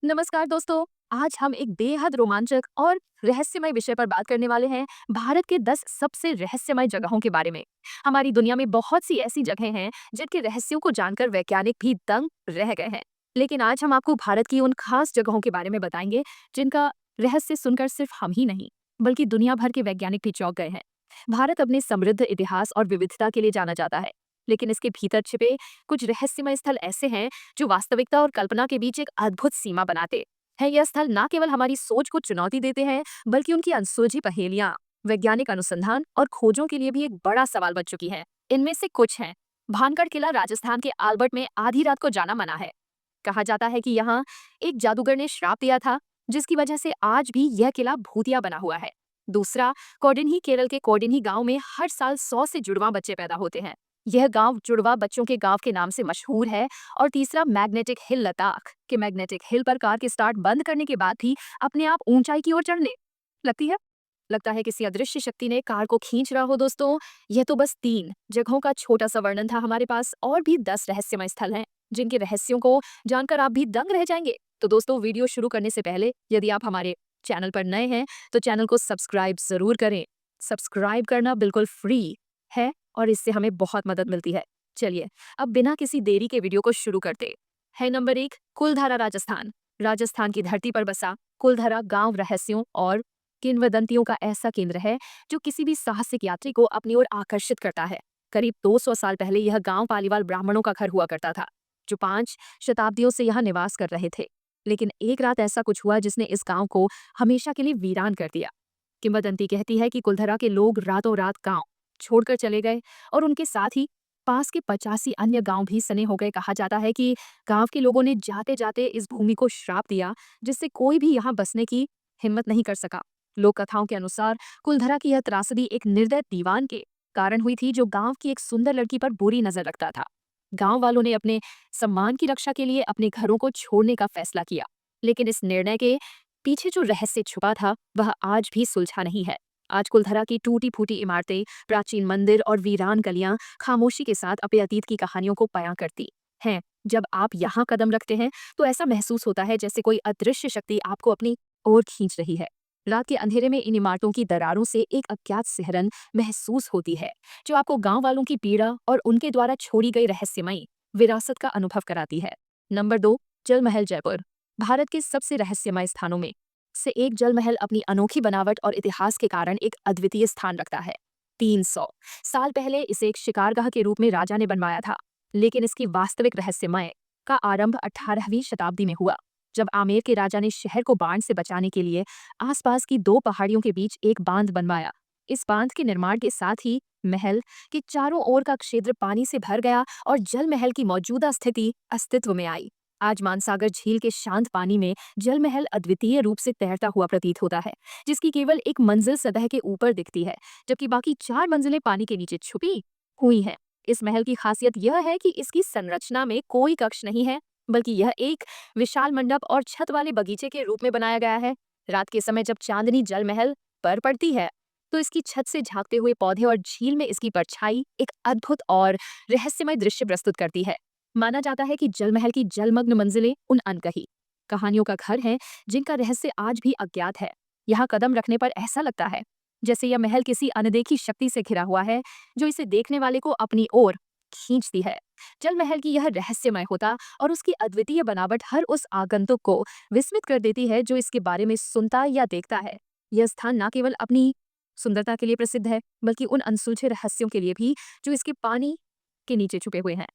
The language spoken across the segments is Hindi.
नमस्कार दोस्तों। आज हम एक बेहद रोमांचक और रहस्यमय विषय पर बात करने वाले हैं। भारत के 10 सबसे रहस्यमय जगहों के बारे में। हमारी दुनिया में बहुत सी ऐसी जगहें हैं जिनके रहस्यों को जानकर वैज्ञानिक भी दंग रह गए हैं। लेकिन आज हम आपको भारत की उन खास जगहों के बारे में बताएंगे जिनका रहस्य सुनकर सिर्फ हम ही नहीं बल्कि दुनिया भर के वैज्ञानिक भी चौंक गए हैं। भारत अपने समृद्ध इतिहास और विविधता के लिए जाना जाता है, लेकिन इसके भीतर छिपे कुछ रहस्यमय स्थल ऐसे हैं जो वास्तविकता और कल्पना के बीच एक अद्भुत सीमा बनाते हैं। यह स्थल न केवल हमारी सोच को चुनौती देते हैं बल्कि उनकी अनसुलझी पहेलियां वैज्ञानिक अनुसंधान और खोजों के लिए भी एक बड़ा सवाल बन चुकी हैं। इनमें से कुछ हैं। भानगढ़ किला राजस्थान के आल्बर्ट में आधी रात को जाना मना है। कहा जाता है कि यहाँ एक जादूगर ने श्राप दिया था, जिसकी वजह से आज भी यह किला भूतिया बना हुआ है। दूसरा, कोडिन्ही केरल के कोडिन्ही गांव में हर साल 100 से जुड़वा बच्चे पैदा होते हैं। यह गांव जुड़वा बच्चों के गांव के नाम से मशहूर है। और तीसरा, मैग्नेटिक हिल लद्दाख के मैग्नेटिक हिल पर कार की स्टार्ट बंद करने के बाद भी अपने आप ऊंचाई की ओर चढ़ने लगती है। लगता है किसी अदृश्य शक्ति ने कार को खींच रहा हो। दोस्तों, यह तो बस 3 जगहों का छोटा सा वर्णन था। हमारे पास और भी 10 रहस्यमय स्थल हैं जिनके रहस्यों को जानकर आप भी दंग रह जाएंगे। तो दोस्तों, वीडियो शुरू करने से पहले यदि आप हमारे चैनल पर नए हैं तो चैनल को सब्सक्राइब जरूर करें। सब्सक्राइब करना बिल्कुल फ्री है और इससे हमें बहुत मदद मिलती है। चलिए अब बिना किसी देरी के वीडियो को शुरू करते हैं। नंबर 1, कुलधारा राजस्थान। राजस्थान की धरती पर बसा कुलधारा गांव रहस्यों और किंवदंतियों का ऐसा केंद्र है जो किसी भी साहसिक यात्री को अपनी ओर आकर्षित करता है। करीब 200 साल पहले यह गांव पालीवाल ब्राह्मणों का घर हुआ करता था, जो 5 शताब्दियों से यहाँ निवास कर रहे थे। लेकिन एक रात ऐसा कुछ हुआ जिसने इस गांव को हमेशा के लिए वीरान कर दिया। किंवदंती कहती है कि कुलधरा के लोग रातों रात गांव छोड़कर चले गए और उनके साथ ही पास के 85 अन्य गांव भी सने हो गए। कहा जाता है कि गांव के लोगों ने जाते जाते इस भूमि को श्राप दिया, जिससे कोई भी यहाँ बसने की हिम्मत नहीं कर सका। लोक कथाओं के अनुसार कुलधरा की यह त्रासदी एक निर्दय दीवान के कारण हुई थी, जो गांव की एक सुंदर लड़की पर बुरी नजर रखता था। गांव वालों ने अपने सम्मान की रक्षा के लिए अपने घरों को छोड़ने का फैसला किया, लेकिन इस निर्णय के पीछे जो रहस्य छुपा था वह आज भी सुलझा नहीं है। आज कुलधरा की टूटी फूटी इमारतें, प्राचीन मंदिर और वीरान गलियां खामोशी के साथ अपने अतीत की कहानियों को बयां करती हैं। जब आप यहाँ कदम रखते हैं तो ऐसा महसूस होता है जैसे कोई अदृश्य शक्ति आपको अपनी ओर खींच रही है। रात के अंधेरे में इन इमारतों की दरारों से एक अज्ञात सिहरन महसूस होती है, जो आपको गांव वालों की पीड़ा और उनके द्वारा छोड़ी गई रहस्यमयी विरासत का अनुभव कराती है। नंबर 2, जल महल जयपुर। भारत के सबसे रहस्यमय स्थानों में से एक जल महल अपनी अनोखी बनावट और इतिहास के कारण एक अद्वितीय स्थान रखता है। 300 साल पहले इसे एक शिकारगाह के रूप में राजा ने बनवाया था, लेकिन इसकी वास्तविक रहस्यमय का आरंभ 18वीं शताब्दी में हुआ, जब आमेर के राजा ने शहर को बाढ़ से बचाने के लिए आसपास की 2 पहाड़ियों के बीच एक बांध बनवाया। इस बांध के निर्माण के साथ ही महल के चारों ओर का क्षेत्र पानी से भर गया और जल महल की मौजूदा स्थिति अस्तित्व में आई। आज मानसागर झील के शांत पानी में जल महल अद्वितीय रूप से तैरता हुआ प्रतीत होता है, जिसकी केवल एक मंजिल सतह के ऊपर दिखती है, जबकि बाकी 4 मंजिलें पानी के नीचे छुपी हुई हैं। इस महल की खासियत यह है कि इसकी संरचना में कोई कक्ष नहीं है, बल्कि यह एक विशाल मंडप और छत वाले बगीचे के रूप में बनाया गया है। रात के समय जब चांदनी जल महल पर पड़ती है तो इसकी छत से झांकते हुए पौधे और झील में इसकी परछाई एक अद्भुत और रहस्यमय दृश्य प्रस्तुत करती है। माना जाता है कि जल महल की जलमग्न मंजिलें उन अनकही कहानियों का घर है जिनका रहस्य आज भी अज्ञात है। यहाँ कदम रखने पर ऐसा लगता है जैसे यह महल किसी अनदेखी शक्ति से घिरा हुआ है, जो इसे देखने वाले को अपनी ओर खींचती है। जल महल की यह रहस्यमय होता और उसकी अद्वितीय बनावट हर उस आगंतुक को विस्मित कर देती है जो इसके बारे में सुनता या देखता है। यह स्थान न केवल अपनी सुंदरता के लिए प्रसिद्ध है, बल्कि उन अनसुलझे रहस्यों के लिए भी जो इसके पानी के नीचे छुपे हुए हैं।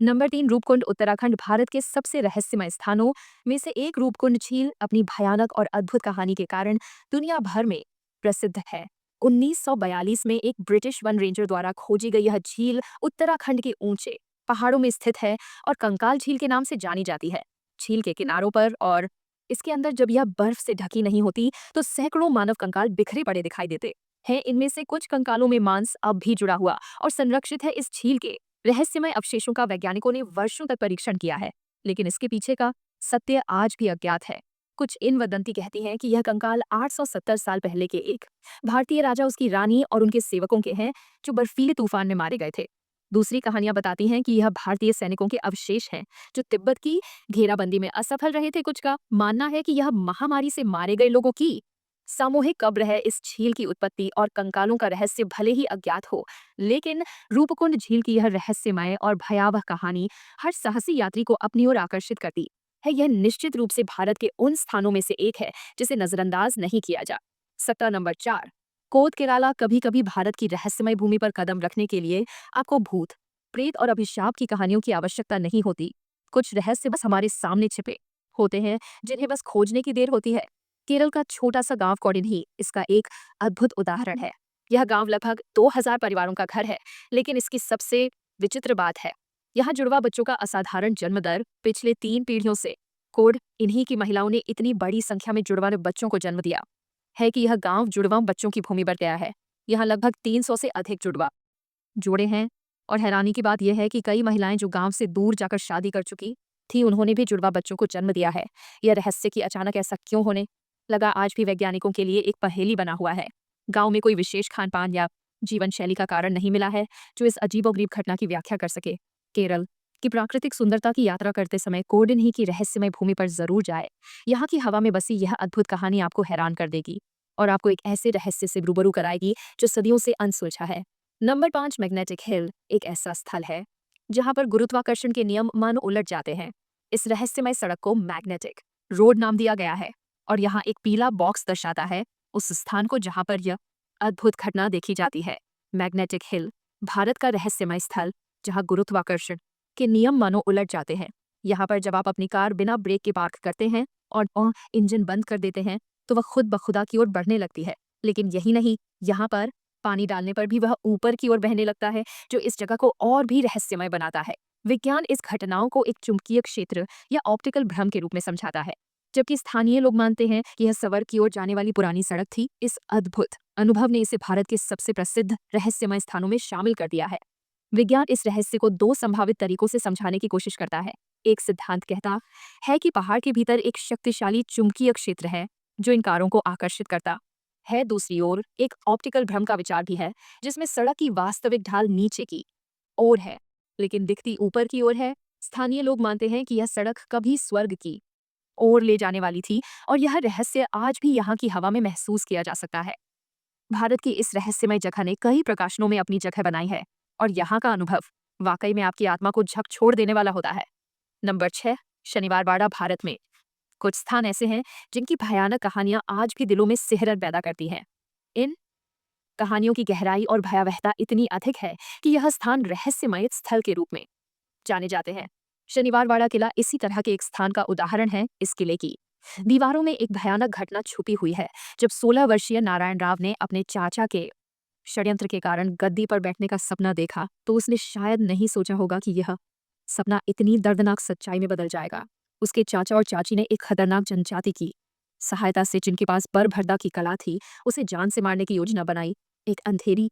नंबर 3, रूपकुंड उत्तराखंड। भारत के सबसे रहस्यमय स्थानों में से एक रूपकुंड झील अपनी भयानक और अद्भुत कहानी के कारण दुनिया भर में प्रसिद्ध है। 1942 में एक ब्रिटिश वन रेंजर द्वारा खोजी गई यह झील उत्तराखंड के ऊंचे पहाड़ों में स्थित है और कंकाल झील के नाम से जानी जाती है। झील के किनारों पर और इसके अंदर जब यह बर्फ से ढकी नहीं होती तो सैकड़ों मानव कंकाल बिखरे पड़े दिखाई देते हैं। इनमें से कुछ कंकालों में मांस अब भी जुड़ा हुआ और संरक्षित है। इस झील के रहस्यमय अवशेषों का वैज्ञानिकों ने वर्षों तक परीक्षण किया है, लेकिन इसके पीछे का सत्य आज भी अज्ञात है। कुछ किंवदंती कहती हैं कि यह कंकाल 870 साल पहले के एक भारतीय राजा, उसकी रानी और उनके सेवकों के हैं, जो बर्फीले तूफान में मारे गए थे। दूसरी कहानियां बताती हैं कि यह भारतीय सैनिकों के अवशेष हैं जो तिब्बत की घेराबंदी में असफल रहे थे। कुछ का मानना है कि यह महामारी से मारे गए लोगों की सामूहिक कब्र है। इस झील की उत्पत्ति और कंकालों का रहस्य भले ही अज्ञात हो, लेकिन रूपकुंड झील की यह रहस्यमय और भयावह कहानी हर साहसी यात्री को अपनी ओर आकर्षित करती है। यह निश्चित रूप से भारत के उन स्थानों में से एक है जिसे नजरअंदाज नहीं किया जा सकता। नंबर 4, कोद केराला। कभी कभी भारत की रहस्यमय भूमि पर कदम रखने के लिए आपको भूत, प्रेत और अभिशाप की कहानियों की आवश्यकता नहीं होती। कुछ रहस्य बस हमारे सामने छिपे होते हैं, जिन्हें बस खोजने की देर होती है। केरल का छोटा सा गांव कोडिन्ही इसका एक अद्भुत उदाहरण है। यह गांव लगभग 2000 परिवारों का घर है, लेकिन इसकी सबसे विचित्र बात है यहाँ जुड़वा बच्चों का असाधारण जन्म दर। पिछले 3 पीढ़ियों से कोड इन्हीं की महिलाओं ने इतनी बड़ी संख्या में जुड़वा बच्चों को जन्म दिया है कि यह गांव जुड़वा बच्चों की भूमि बन गया है। यहाँ लगभग 300 से अधिक जुड़वा जोड़े हैं और हैरानी की बात यह है कि कई महिलाएं जो गांव से दूर जाकर शादी कर चुकी थी, उन्होंने भी जुड़वा बच्चों को जन्म दिया है। यह रहस्य कि अचानक ऐसा क्यों होने लगा आज भी वैज्ञानिकों के लिए एक पहेली बना हुआ है। गांव में कोई विशेष खान पान या जीवन शैली का कारण नहीं मिला है जो इस अजीबोगरीब घटना की व्याख्या कर सके। केरल की प्राकृतिक सुंदरता की यात्रा करते समय कोडिन्ही की रहस्यमय भूमि पर जरूर जाए। यहाँ की हवा में बसी यह अद्भुत कहानी आपको हैरान कर देगी और आपको एक ऐसे रहस्य से रूबरू कराएगी जो सदियों से अनसुलझा है। नंबर 5, मैग्नेटिक हिल एक ऐसा स्थल है जहां पर गुरुत्वाकर्षण के नियम मानो उलट जाते हैं। इस रहस्यमय सड़क को मैग्नेटिक रोड नाम दिया गया है और यहाँ एक पीला बॉक्स दर्शाता है उस स्थान को जहां पर यह अद्भुत घटना देखी जाती है। मैग्नेटिक हिल भारत का रहस्यमय स्थल जहां गुरुत्वाकर्षण के नियम मानो उलट जाते हैं। यहाँ पर जब आप अपनी कार बिना ब्रेक के पार्क करते हैं और इंजन बंद कर देते हैं तो वह खुद ब खुदा की ओर बढ़ने लगती है। लेकिन यही नहीं, यहाँ पर पानी डालने पर भी वह ऊपर की ओर बहने लगता है, जो इस जगह को और भी रहस्यमय बनाता है। विज्ञान इस घटनाओं को एक चुंबकीय क्षेत्र या ऑप्टिकल भ्रम के रूप में समझाता है, जबकि स्थानीय लोग मानते हैं कि यह सवर की ओर जाने वाली पुरानी सड़क थी। इस अद्भुत अनुभव ने इसे भारत के सबसे प्रसिद्ध रहस्यमय स्थानों में शामिल कर दिया है। विज्ञान इस रहस्य को 2 संभावित तरीकों से समझाने की कोशिश करता है। एक सिद्धांत कहता है कि पहाड़ के भीतर एक शक्तिशाली चुंबकीय क्षेत्र है जो इन कारों को आकर्षित करता है। दूसरी ओर एक ऑप्टिकल भ्रम का विचार भी है, जिसमें सड़क की वास्तविक ढाल नीचे की ओर है लेकिन दिखती ऊपर की ओर है। स्थानीय लोग मानते हैं कि यह सड़क कभी स्वर्ग की ओर ले जाने वाली थी और यह रहस्य आज भी यहाँ की हवा में महसूस किया जा सकता है। भारत की इस रहस्यमय जगह ने कई प्रकाशनों में अपनी जगह बनाई है और यहाँ का अनुभव वाकई में आपकी आत्मा को झकझोर देने वाला होता है। नंबर 6, शनिवार वाड़ा भारत में कुछ स्थान ऐसे हैं जिनकी भयानक कहानियां आज भी दिलों में सिहरन पैदा करती हैं। इन कहानियों की गहराई और भयावहता इतनी अधिक है कि यह स्थान रहस्यमय स्थल के रूप में जाने जाते हैं। शनिवार वाड़ा किला इसी तरह के एक स्थान का उदाहरण है। इस किले की दीवारों में एक भयानक घटना छुपी हुई है। जब 16 वर्षीय नारायण राव ने अपने चाचा के षड्यंत्र के कारण गद्दी पर बैठने का सपना देखा तो उसने शायद नहीं सोचा होगा कि यह सपना इतनी दर्दनाक सच्चाई में बदल जाएगा। उसके चाचा और चाची ने एक खतरनाक जनजाति की सहायता से, जिनके पास बरभरदा की कला थी, उसे जान से मारने की योजना बनाई। एक अंधेरी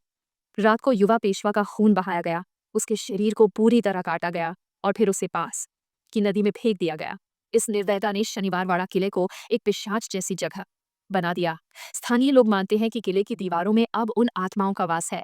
रात को युवा पेशवा का खून बहाया गया, उसके शरीर को पूरी तरह काटा गया और फिर उसे पास की नदी में फेंक दिया गया। इस निर्दयता ने शनिवार वाड़ा किले को एक पिशाच जैसी जगह बना दिया। स्थानीय लोग मानते हैं कि किले की दीवारों में अब उन आत्माओं का वास है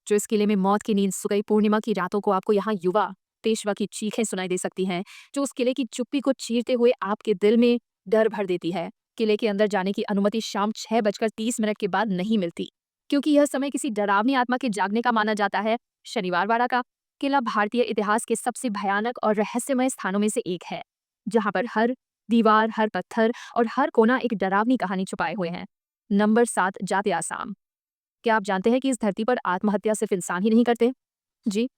जो इस किले में मौत की नींद सो गई। पूर्णिमा की रातों को आपको यहाँ युवा पेशवा की चीखें सुनाई दे सकती हैं, जो उस किले की चुप्पी को चीरते हुए आपके दिल में डर भर देती है। किले के अंदर जाने की अनुमति शाम 6:30 के बाद नहीं मिलती, क्योंकि यह समय किसी डरावनी आत्मा के जागने का माना जाता है। शनिवार वाड़ा का किला भारतीय इतिहास के सबसे भयानक और रहस्यमय स्थानों में से एक है, जहाँ पर हर दीवार, हर पत्थर और हर कोना एक डरावनी कहानी छुपाए हुए हैं। नंबर 7, जाते आसाम। क्या आप जानते हैं कि इस धरती पर आत्महत्या सिर्फ इंसान ही नहीं करते? जी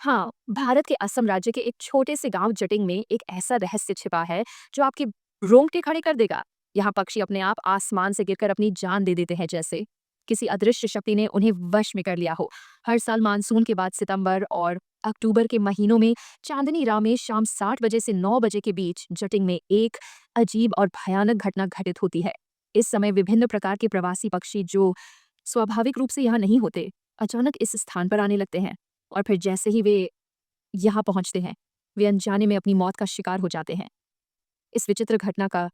हाँ, भारत के असम राज्य के एक छोटे से गांव जटिंग में एक ऐसा रहस्य छिपा है जो आपके रोंगटे खड़े कर देगा। यहाँ पक्षी अपने आप आसमान से गिरकर अपनी जान दे देते हैं, जैसे किसी अदृश्य शक्ति ने उन्हें वश में कर लिया हो। हर साल मानसून के बाद सितंबर और अक्टूबर के महीनों में चांदनी राह में शाम 7 बजे से 9 बजे के बीच जटिंग में एक अजीब और भयानक घटना घटित होती है। इस समय विभिन्न प्रकार के प्रवासी पक्षी जो स्वाभाविक रूप से यहाँ नहीं होते, अचानक इस स्थान पर आने लगते हैं और फिर जैसे ही वे यहाँ पहुंचते हैं, वे अनजाने में अपनी मौत का शिकार हो जाते हैं। इस विचित्र घटना का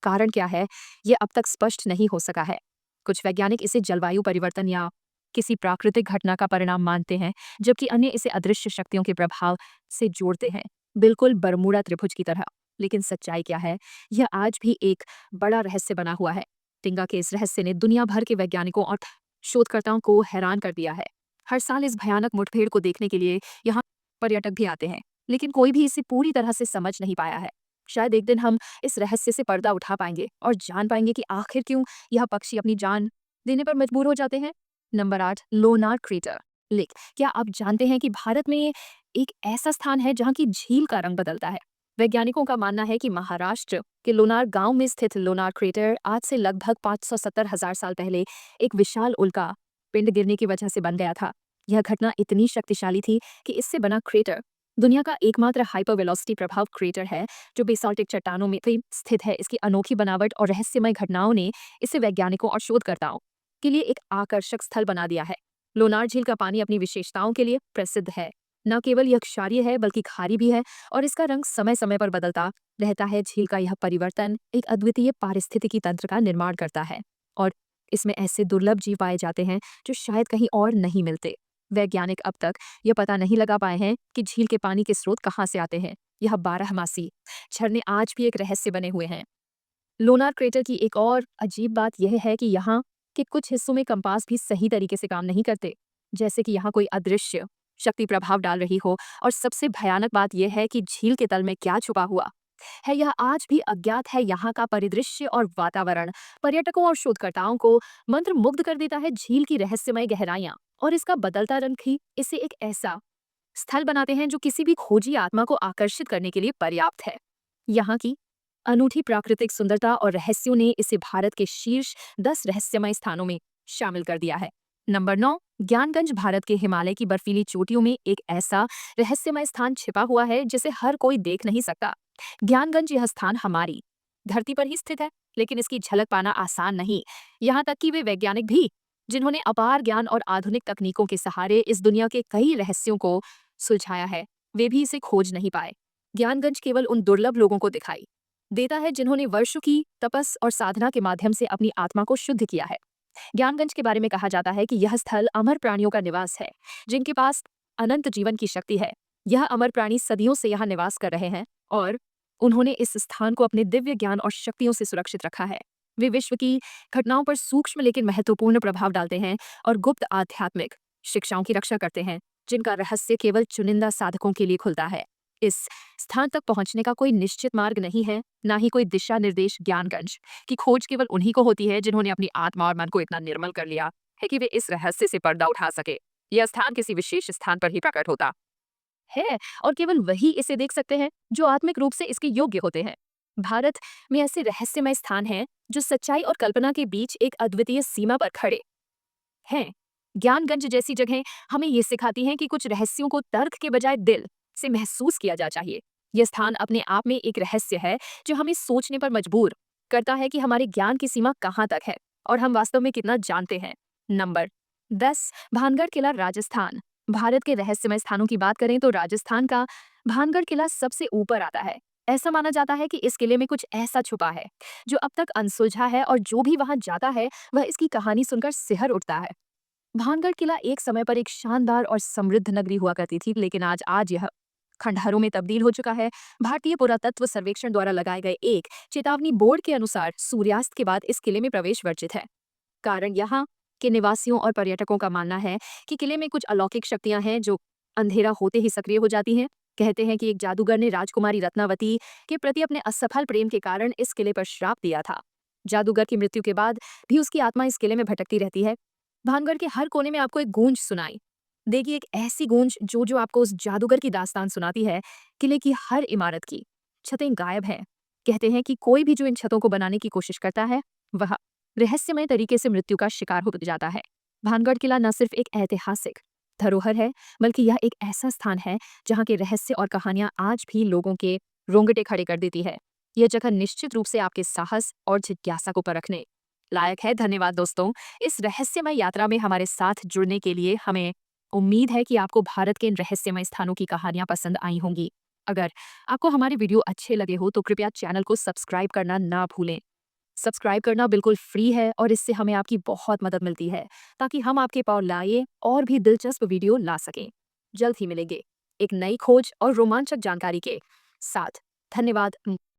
कारण क्या है, ये अब तक स्पष्ट नहीं हो सका है। कुछ वैज्ञानिक इसे जलवायु परिवर्तन या किसी प्राकृतिक घटना का परिणाम मानते हैं, जबकि अन्य इसे अदृश्य शक्तियों के प्रभाव से जोड़ते हैं, बिल्कुल बरमूडा त्रिभुज की तरह। लेकिन सच्चाई क्या है, यह आज भी एक बड़ा रहस्य बना हुआ है। टिंगा के इस रहस्य ने दुनिया भर के वैज्ञानिकों और शोधकर्ताओं को हैरान कर दिया है। हर साल इस भयानक मुठभेड़ को देखने के लिए यहाँ पर्यटक भी आते हैं, लेकिन कोई भी इसे पूरी तरह से समझ नहीं पाया है। शायद एक दिन हम इस रहस्य से पर्दा उठा पाएंगे और जान पाएंगे कि आखिर क्यों यह पक्षी अपनी जान देने पर मजबूर हो जाते हैं। Number 8, Lonar crater lake. क्या आप जानते हैं कि भारत में एक ऐसा स्थान है जहाँ की झील का रंग बदलता है? वैज्ञानिकों का मानना है कि महाराष्ट्र के लोनार गांव में स्थित लोनार क्रेटर आज से लगभग 570,000 साल पहले एक विशाल उल्का पिंड गिरने की वजह से बन गया था। यह घटना इतनी शक्तिशाली थी कि इससे बना क्रेटर दुनिया का एकमात्र हाइपरवेलोसिटी प्रभाव क्रेटर है जो बेसाल्टिक चट्टानों में भी स्थित है। इसकी अनोखी बनावट और रहस्यमय घटनाओं ने इसे वैज्ञानिकों और शोधकर्ताओं के लिए एक आकर्षक स्थल बना दिया है। लोनार झील का पानी अपनी विशेषताओं के लिए प्रसिद्ध है। न केवल यह क्षारीय है बल्कि खारी भी है और इसका रंग समय समय पर बदलता रहता है। झील का यह परिवर्तन एक अद्वितीय पारिस्थितिकी तंत्र का निर्माण करता है और इसमें ऐसे दुर्लभ जीव पाए जाते हैं जो शायद कहीं और नहीं मिलते। वैज्ञानिक अब तक यह पता नहीं लगा पाए हैं कि झील के पानी के स्रोत कहाँ से आते हैं। यह 12 मासी झरने आज भी एक रहस्य बने हुए हैं। लोनार क्रेटर की एक और अजीब बात यह है कि यहाँ के कुछ हिस्सों में कंपास भी सही तरीके से काम नहीं करते, जैसे कि यहाँ कोई अदृश्य शक्ति प्रभाव डाल रही हो। और सबसे भयानक बात यह है कि झील के तल में क्या छुपा हुआ है यह आज भी अज्ञात है। यहाँ का परिदृश्य और वातावरण पर्यटकों और शोधकर्ताओं को मंत्रमुग्ध कर देता है। झील की रहस्यमय गहराइयां और इसका बदलता रंग ही इसे एक ऐसा स्थल बनाते हैं जो किसी भी खोजी आत्मा को आकर्षित करने के लिए पर्याप्त है। यहाँ की अनूठी प्राकृतिक सुंदरता और रहस्यों ने इसे भारत के शीर्ष 10 रहस्यमय स्थानों में शामिल कर दिया है। नंबर 9, ज्ञानगंज। भारत के हिमालय की बर्फीली चोटियों में एक ऐसा रहस्यमय स्थान छिपा हुआ है जिसे हर कोई देख नहीं सकता। ज्ञानगंज यह स्थान हमारी धरती पर ही स्थित है, लेकिन इसकी झलक पाना आसान नहीं। यहाँ तक कि वे वैज्ञानिक भी जिन्होंने अपार ज्ञान और आधुनिक तकनीकों के सहारे इस दुनिया के कई रहस्यों को सुलझाया है, वे भी इसे खोज नहीं पाए। ज्ञानगंज केवल उन दुर्लभ लोगों को दिखाई देता है जिन्होंने वर्षों की तपस और साधना के माध्यम से अपनी आत्मा को शुद्ध किया है। ज्ञानगंज के बारे में कहा जाता है कि यह स्थल अमर प्राणियों का निवास है जिनके पास अनंत जीवन की शक्ति है। यह अमर प्राणी सदियों से यहाँ निवास कर रहे हैं और उन्होंने इस स्थान को अपने दिव्य ज्ञान और शक्तियों से सुरक्षित रखा है। वे विश्व की घटनाओं पर सूक्ष्म लेकिन महत्वपूर्ण प्रभाव डालते हैं और गुप्त आध्यात्मिक शिक्षाओं की रक्षा करते हैं जिनका रहस्य केवल चुनिंदा साधकों के लिए खुलता है। इस स्थान तक पहुंचने का कोई निश्चित मार्ग नहीं है, ना ही कोई दिशा निर्देश। ज्ञानगंज की खोज केवल उन्हीं को होती है जिन्होंने अपनी आत्मा और मन को इतना निर्मल कर लिया है कि वे इस रहस्य से पर्दा उठा सके। यह स्थान किसी विशेष स्थान पर ही प्रकट होता है और केवल वही इसे देख सकते हैं जो आत्मिक रूप से इसके योग्य होते हैं। भारत में ऐसे रहस्यमय स्थान हैं जो सच्चाई और कल्पना के बीच एक अद्वितीय सीमा पर खड़े हैं। ज्ञानगंज जैसी जगह हमें ये सिखाती हैं कि कुछ रहस्यों को तर्क के बजाय दिल से महसूस किया जा चाहिए। यह स्थान अपने आप में एक रहस्य है जो हमें सोचने पर मजबूर करता है कि हमारे ज्ञान की सीमा कहाँ तक है और हम वास्तव में कितना जानते हैं। नंबर 10, भानगढ़ किला, राजस्थान। भारत के रहस्यमय स्थानों की बात करें तो राजस्थान का भानगढ़ किला सबसे ऊपर आता है। ऐसा माना जाता है कि इस किले में कुछ ऐसा छुपा है जो अब तक अनसुलझा है और जो भी वहां जाता है वह इसकी कहानी सुनकर सिहर उठता है। भानगढ़ किला एक समय पर एक शानदार और समृद्ध नगरी हुआ करती थी, लेकिन आज यह खंडहरों में तब्दील हो चुका है। भारतीय पुरातत्व सर्वेक्षण द्वारा लगाए गए एक चेतावनी बोर्ड के अनुसार सूर्यास्त के बाद इस किले में प्रवेश वर्जित है। कारण यहाँ के निवासियों और पर्यटकों का मानना है कि किले में कुछ अलौकिक शक्तियां हैं जो अंधेरा होते ही सक्रिय हो जाती हैं। कहते हैं कि एक जादूगर ने राजकुमारी रत्नावती के प्रति अपने असफल प्रेम के कारण इस किले पर श्राप दिया था। जादूगर की मृत्यु के बाद भी उसकी आत्मा इस किले में भटकती रहती है। भानगढ़ के हर कोने में आपको एक गूंज सुनाई देगी, एक ऐसी गूंज जो आपको उस जादूगर की दास्तान सुनाती है। किले की हर इमारत की छतें गायब हैं। कहते हैं कि कोई भी जो इन छतों को बनाने की कोशिश करता है वह रहस्यमय तरीके से मृत्यु का शिकार हो जाता है। भानगढ़ किला न सिर्फ एक ऐतिहासिक धरोहर है बल्कि यह एक ऐसा स्थान है जहाँ के रहस्य और कहानियां आज भी लोगों के रोंगटे खड़े कर देती है। यह जगह निश्चित रूप से आपके साहस और जिज्ञासा को परखने लायक है। धन्यवाद दोस्तों, इस रहस्यमय यात्रा में हमारे साथ जुड़ने के लिए। हमें उम्मीद है कि आपको भारत के इन रहस्यमय स्थानों की कहानियां पसंद आई होंगी। अगर आपको हमारे वीडियो अच्छे लगे हो तो कृपया चैनल को सब्सक्राइब करना ना भूलें। सब्सक्राइब करना बिल्कुल फ्री है और इससे हमें आपकी बहुत मदद मिलती है ताकि हम आपके पास लाए और भी दिलचस्प वीडियो ला सकें। जल्द ही मिलेंगे एक नई खोज और रोमांचक जानकारी के साथ। धन्यवाद।